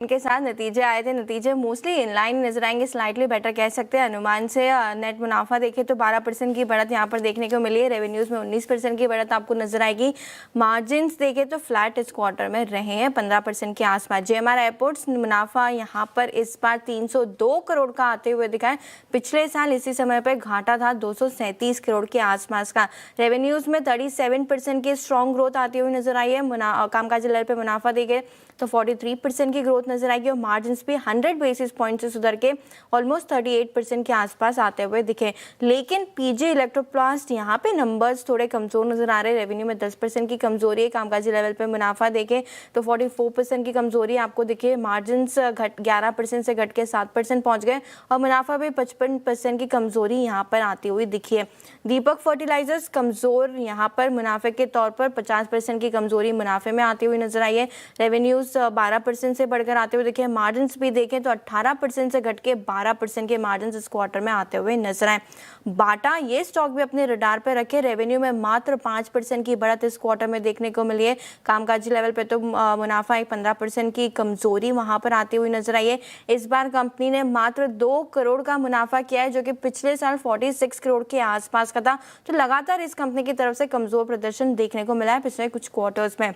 इनके साथ नतीजे आए थे। नतीजे मोस्टली इनलाइन नजर आएंगे, स्लाइटली बेटर कह सकते हैं। अनुमान से नेट मुनाफा देखें तो 12% की बढ़त यहाँ पर देखने को मिली है। रेवेन्यूज में 19% की बढ़त आपको नजर आएगी। मार्जिन्स देखें तो फ्लैट इस क्वार्टर में रहे हैं 15% के आसपास। जेएमआर एयरपोर्ट्स मुनाफा यहाँ पर इस बार 302 करोड़ का आते हुए दिखा है। पिछले साल इसी समय पर घाटा था 237 करोड़ के आसपास का। रेवेन्यूज में 37% की स्ट्रॉन्ग ग्रोथ आती हुई नजर आई है। कामकाजी लेवल पे मुनाफा देखें तो 43% की ग्रोथ नजर आएगी और मार्जिन्स भी 100 बेसिस पॉइंट से सुधर के ऑलमोस्ट 38% के आसपास आते हुए दिखे। लेकिन पीजी इलेक्ट्रोप्लास्ट यहाँ पे नंबर्स थोड़े कमजोर नजर आ रहे हैं। रेवेन्यू में 10% की कमजोरी है। कामकाजी लेवल पे मुनाफा देखें तो 44% की कमजोरी आपको दिखे। मार्जिन्स 11% से घट के 7% पहुंच गए और मुनाफा भी 55% की कमजोरी यहाँ पर आती हुई दिखी है। दीपक फर्टिलाइजर्स कमजोर यहाँ पर मुनाफे के तौर पर 50% की कमजोरी मुनाफे में आती हुई नजर आई है। रेवेन्यूज 12% से बढ़कर आते हुए दिखे। मार्जिन्स भी देखें तो 18% से घट के 12% के मार्जिन्स इस क्वार्टर में आते हुए नजर आए। बाटा ये स्टॉक भी अपने रडार पर रखे। रेवेन्यू में मात्र 5% की बढ़त इस क्वार्टर में देखने को मिली है। कामकाजी लेवल पे तो मुनाफा 15% की कमजोरी वहां पर आती हुई नजर आई है। इस बार कंपनी ने मात्र 2 करोड़ का मुनाफा किया है, जो कि पिछले साल 46 करोड़ के आसपास का था। तो लगातार इस कंपनी की तरफ से कमजोर प्रदर्शन देखने को मिला है पिछले कुछ क्वार्टर्स में।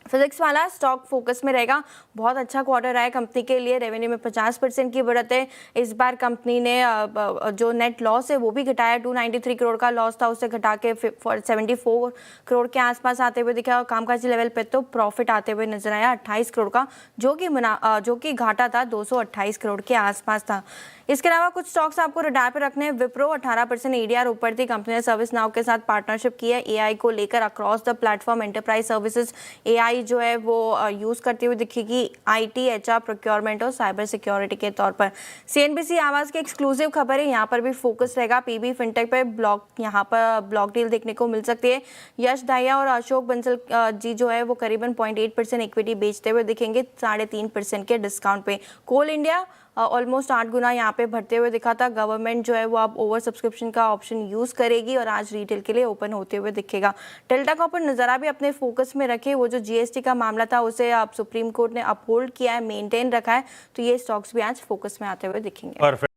फिजिक्स वाला स्टॉक फोकस में रहेगा। बहुत अच्छा क्वार्टर रहा है कंपनी के लिए। रेवेन्यू में 50% की बढ़त है। इस बार कंपनी ने जो नेट लॉस है वो भी घटाया। 293 करोड़ का लॉस था, उसे घटा के 74 करोड़ के आसपास आते हुए दिखा। और कामकाजी लेवल पे तो प्रॉफिट आते हुए नजर आया 28 करोड़ का, जो कि घाटा था 228 करोड़ के आसपास था। इसके अलावा कुछ स्टॉक्स आपको रडार पर रखने हैं। विप्रो 18% एडीआर ऊपर थी। कंपनी ने सर्विस नाउ के साथ पार्टनरशिप की है एआई को लेकर across the platform enterprise services. AI जो है वो यूज करती हुई दिखेगी आईटी, एचआर, प्रोक्योरमेंट और साइबर सिक्योरिटी के तौर पर। सीएनबीसी आवाज की एक्सक्लूसिव खबर है, यहाँ पर भी फोकस रहेगा। पीबी फिनटेक पे यहाँ पर ब्लॉक डील देखने को मिल सकती है। यश दाहिया और अशोक बंसल जी जो है वो करीबन 0.8% इक्विटी बेचते हुए दिखेंगे 3.5% के डिस्काउंट पे। कोल इंडिया ऑलमोस्ट 8 गुना यहाँ पे बढ़ते हुए दिखा था। गवर्नमेंट जो है वो अब ओवर सब्सक्रिप्शन का ऑप्शन यूज करेगी और आज रिटेल के लिए ओपन होते हुए दिखेगा। डेल्टा कॉपर नज़ारा भी अपने फोकस में रखे। वो जो जीएसटी का मामला था उसे अब सुप्रीम कोर्ट ने अपहोल्ड किया है, मेंटेन रखा है, तो ये स्टॉक्स भी आज फोकस में आते हुए दिखेंगे।